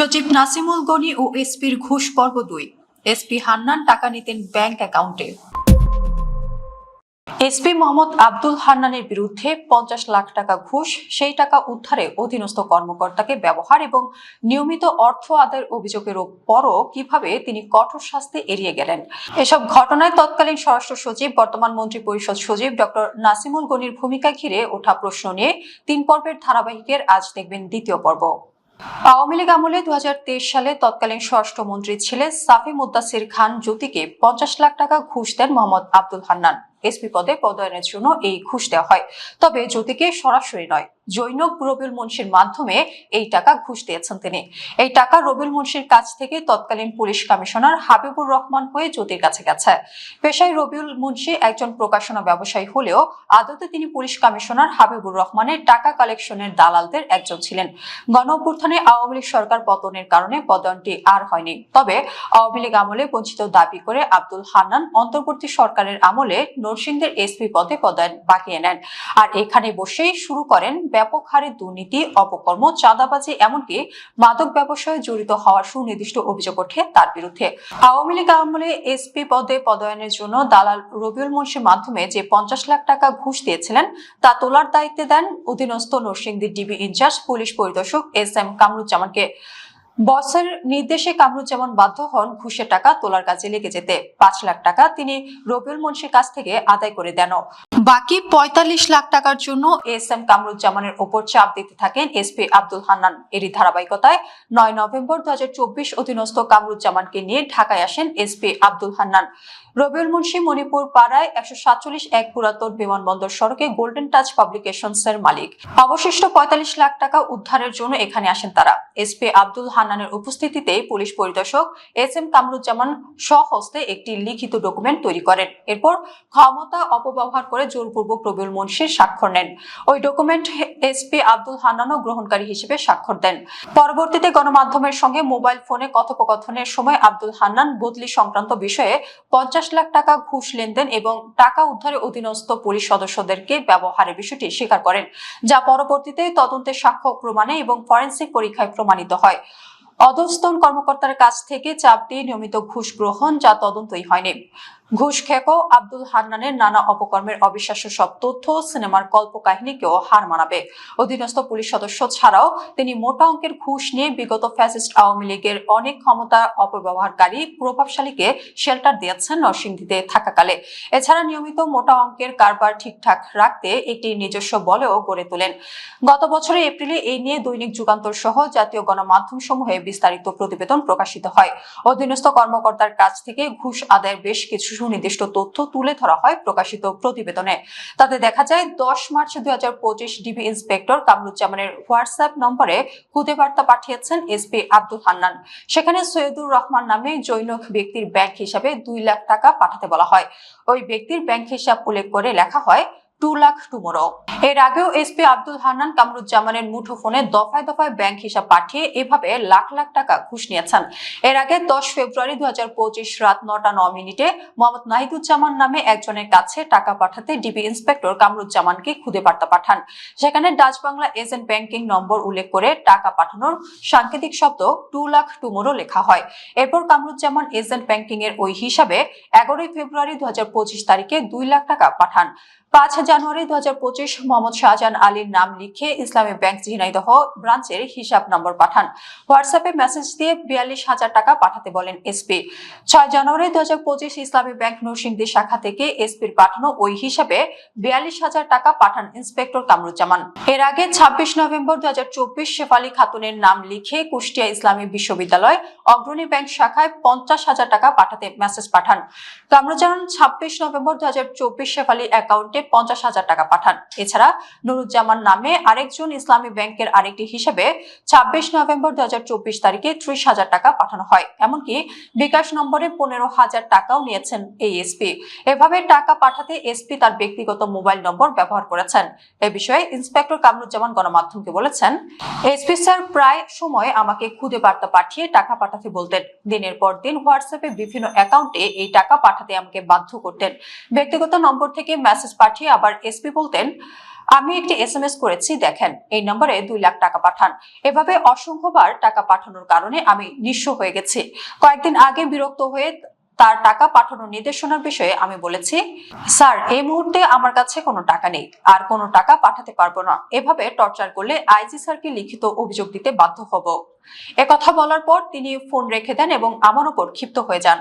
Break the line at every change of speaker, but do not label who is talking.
সচিব নাসিমুল গনি ও এসপির ঘুষ পর্ব ২। এসপি হান্নান টাকা নিতেন ব্যাংক অ্যাকাউন্টে। এসপি মোহাম্মদ আব্দুল হান্নানের বিরুদ্ধে ৫০ লাখ টাকা ঘুষ, সেই টাকা উদ্ধারে অধীনস্থ কর্মকর্তাকে ব্যবহার এবং নিয়মিত অর্থ আদায়ের অভিযোগের পরও কিভাবে তিনি কঠোর শাস্তি এড়িয়ে গেলেন। এসব ঘটনায় তৎকালীন স্বরাষ্ট্র সচিব, বর্তমান মন্ত্রী পরিষদ সচিব ডক্টর নাসিমুল গনির ভূমিকা ঘিরে ওঠা প্রশ্ন নিয়ে ৩ পর্বের ধারাবাহিকের আজ দেখবেন দ্বিতীয় পর্ব। আওয়ামী লীগ আমলে ২০২৩ সালে তৎকালীন স্বরাষ্ট্রমন্ত্রী ছিলেন সাফি মুদ্দাসির খান জ্যোতিকে ৫০ লাখ টাকা ঘুষ দেন মোহাম্মদ আব্দুল হান্নান। এসপি পদে পদায়নের জন্য এই ঘুষ দেওয়া হয়, তবে জ্যোতিকে সরাসরি নয়, জৈনক রবিউল মুন্সির মাধ্যমে এই টাকা ঘুষ দিয়েছেন তিনি। এই টাকা রবিউল মুন্সির কাছ থেকে তৎকালীন পুলিশ কমিশনার হাবিবুর রহমান হয়ে জ্যোতির কাছে গেছে। পেশায় রবিউল মুন্সি একজন প্রকাশনা ব্যবসায়ী হলেও আদতে তিনি পুলিশ কমিশনার হাবিবুর রহমানের টাকা কালেকশনের দালালদের একজন ছিলেন। গণঅভ্যুত্থানে আওয়ামী লীগ সরকার পতনের কারণে পদায়নটি আর হয়নি, তবে আওয়ামী লীগ আমলে বঞ্চিত দাবি করে আব্দুল হান্নান অন্তর্বর্তী সরকারের আমলে নরসিংদীর এসপি পদে পদায়ন বাকিয়ে নেন। আর এখানে বসেই শুরু করেন ব্যাপক হারে দুর্নীতি, অপকর্ম, চাঁদাবাজি, এমনকি মাদক ব্যবসায় জড়িত হওয়ার সুনির্দিষ্ট অভিযোগ ওঠে তার বিরুদ্ধে। আওয়ামী লীগ আমলে এসপি পদে পদায়নের জন্য দালাল রবিউল মুন্সির মাধ্যমে যে ৫০ লাখ টাকা ঘুষ দিয়েছিলেন তা তোলার দায়িত্বে দেন অধীনস্থ নরসিংদী ডিবি ইনচার্জ পুলিশ পরিদর্শক এস.এম. কামরুজ্জামানকে। বসের নির্দেশে কামরুজ্জামান বাধ্য হন ঘুষের টাকা তোলার কাজে লেগে যেতে। ৫ লাখ টাকা তিনি রবিউল মুন্সির কাছ থেকে আদায় করে দেন। বাকি ৪৫ লাখ টাকার জন্য এস.এম. কামরুজ্জামানের ওপর চাপ দিতে থাকেন এসপি আব্দুল হান্নান। এরই ধারাবাহিকতায় ৯ নভেম্বর ২০২৪ অধীনস্থ কামরুজ্জামানকে নিয়ে ঢাকায় আসেন এসপি আব্দুল হান্নান। রবিউল মুন্সি মণিপুর পাড়ায় ১৪৭ পুরাতন বিমানবন্দর সড়কে গোল্ডেন টাচ পাবলিকেশনস এর মালিক। অবশিষ্ট ৪৫ লাখ টাকা উদ্ধারের জন্য এখানে আসেন তারা। এসপি আব্দুল হান্নানের উপস্থিতিতে পুলিশ পরিদর্শক এস.এম. কামরুজ্জামান স্বহস্তে একটি লিখিত ডকুমেন্ট তৈরি করেন। এরপর ক্ষমতা অপব্যবহার করে জোরপূর্বক রবিউল মুন্সির স্বাক্ষর নেন। ওই ডকুমেন্ট এসপি আব্দুল হান্নানও গ্রহণকারী হিসেবে স্বাক্ষর দেন। পরবর্তীতে গণমাধ্যমের সঙ্গে মোবাইল ফোনে কথোপকথনের সময় আব্দুল হান্নান বদলি সংক্রান্ত বিষয়ে ৫০ লাখ টাকা ঘুষ লেনদেন এবং টাকা উদ্ধারে অধীনস্থ পুলিশ সদস্যদেরকে ব্যবহারের বিষয়টি স্বীকার করেন, যা পরবর্তীতে তদন্তের সাক্ষ্য প্রমাণে এবং ফরেনসিক পরীক্ষায় প্রমাণিত হয়। অধস্তন কর্মকর্তার কাছ থেকে চাপ দিয়ে নিয়মিত ঘুষ গ্রহণ, যা তদন্তই হয়নি। ঘুষ খেকো আব্দুল হান্নানের নানা অপকর্মের অবিশ্বাস্য সব তথ্য সিনেমার কল্পকাহিনীকেও হার মানাবে। অধীনস্থ পুলিশ সদস্য ছাড়াও তিনি মোটা অঙ্কের ঘুষ নিয়ে বিগত ফ্যাসিস্ট আওয়ামী লীগের অনেক ক্ষমতা অপব্যবহারকারী প্রভাবশালীকে শেল্টার দিয়েছেন নরসিংদীতে থাকাকালে। এছাড়া নিয়মিত মোটা অঙ্কের কারবার ঠিকঠাক রাখতে একটি নিজস্ব বলেও গড়ে তোলেন। গত বছরের এপ্রিলে এই নিয়ে দৈনিক যুগান্তর সহ জাতীয় গণমাধ্যম সমূহে বিস্তারিত প্রতিবেদন প্রকাশিত হয়। অধীনস্থ কর্মকর্তার কাছ থেকে ঘুষ আদায়ের বেশ কিছু সুনির্দিষ্ট তথ্য তুলে ধরা হয় প্রকাশিত প্রতিবেদনে। তাতে দেখা যায় ১০ মার্চ ২০২৫ ডিবি ইন্সপেক্টর কামরুজ্জামানের হোয়াটসঅ্যাপ নম্বরে খুদে বার্তা পাঠিয়েছেন এসপি আব্দুল হান্নান। সেখানে সৈয়দুর রহমান নামে জৈনক ব্যক্তির ব্যাংক হিসাবে ২ লাখ টাকা পাঠাতে বলা হয়। ওই ব্যক্তির ব্যাংক হিসাব উল্লেখ করে লেখা হয় 2 লাখ টুমোরো। এর আগেও এসপি আব্দুল হান্নান কামরুজ্জামানের মুঠোফোনে দফায় দফায় ব্যাংক হিসাব পাঠিয়ে এভাবে লাখ লাখ টাকা ঘুষ নিয়েছেন। এর আগে ১০ ফেব্রুয়ারি ২০২৫ রাত ৯টা ৯ মিনিটে মোহাম্মদ নাহিদুজ্জামান নামে একজনের কাছে টাকা পাঠাতে ডিবি ইন্সপেক্টর কামরুজ্জামানকে খুদে বার্তা পাঠান। সেখানে ডাচ বাংলা এজেন্ট ব্যাংকিং নম্বর উল্লেখ করে টাকা পাঠানোর সাংকেতিক শব্দ 2 লাখ টুমোরো লেখা হয়। এরপর কামরুজ্জামান এজেন্ট ব্যাংকিং এর ওই হিসাবে ১১ ফেব্রুয়ারি ২০২৫ তারিখে ২ লাখ টাকা পাঠান। ৫ জানুয়ারি ২০২৫ মোহাম্মদ শাহজাহান আলীর নাম লিখে ইসলামী ব্যাংক ঝিনাইদহ ব্রাঞ্চের হিসাব নম্বর পাঠান। হোয়াটসঅ্যাপে মেসেজ দিয়ে ৪২,০০০ টাকা পাঠাতে বলেন এসপি। ৬ জানুয়ারি ২০২৫ ইসলামী ব্যাংক নরসিংদী শাখা থেকে এসপির পাঠানো ওই হিসাবে ৪২,০০০ টাকা পাঠান ইন্সপেক্টর কামরুজ্জামান। এর আগে ২৬ নভেম্বর ২০২৪ শেফালী খাতুনের নাম লিখে কুষ্টিয়া ইসলামী বিশ্ববিদ্যালয় অগ্রণী ব্যাংক শাখায় ৫০,০০০ টাকা পাঠাতে মেসেজ পাঠান। কামরুজ্জামান ২৬ নভেম্বর ২০২৪ শেফালী অ্যাকাউন্টে ৫০,০০০ টাকা পাঠান। এছাড়া নুরুজ্জামান নামে আরেকজন ইসলামী ব্যাংকের আরেকটি হিসেবে ২৬ নভেম্বর ২০২৪ তারিখে ৩০,০০০ টাকা পাঠানো হয়। এমনকি বিকাশ নম্বরে ১৫,০০০ টাকাও নিয়েছেন এই এসপি। এভাবে টাকা পাঠাতে এসপি তার ব্যক্তিগত মোবাইল নম্বর ব্যবহার করেছেন। এ বিষয়ে ইন্সপেক্টর কামরুজ্জামান গণমাধ্যমকে বলেছেন, এসপি স্যার প্রায় সময় আমাকে খুদে বার্তা পাঠিয়ে টাকা পাঠাতে বলতেন। দিনের পর দিন হোয়াটসঅ্যাপে বিভিন্ন অ্যাকাউন্টে এই টাকা পাঠাতে আমাকে বাধ্য করতেন। ব্যক্তিগত নম্বর থেকে মেসেজ পাঠিয়ে আবার আবার এসপি বলতেন, আমি একটি SMS করেছি, দেখেন এই নম্বরে 2 লাখ টাকা পাঠান। এভাবে অসংখ্যবার টাকা পাঠানোর কারণে আমি নিঃস্ব হয়ে গেছি। কয়েকদিন আগে বিরক্ত হয়ে তার টাকা পাঠানোর নির্দেশনার বিষয়ে আমি বলেছি, স্যার এই মুহূর্তে আমার কাছে কোনো টাকা নেই, আর কোনো টাকা পাঠাতে পারবো না। এভাবে টর্চার করলে আইজি স্যারকে লিখিত অভিযোগ দিতে বাধ্য হব। একথা বলার পর তিনি ফোন রেখে দেন এবং আমার উপর ক্ষিপ্ত হয়ে যান।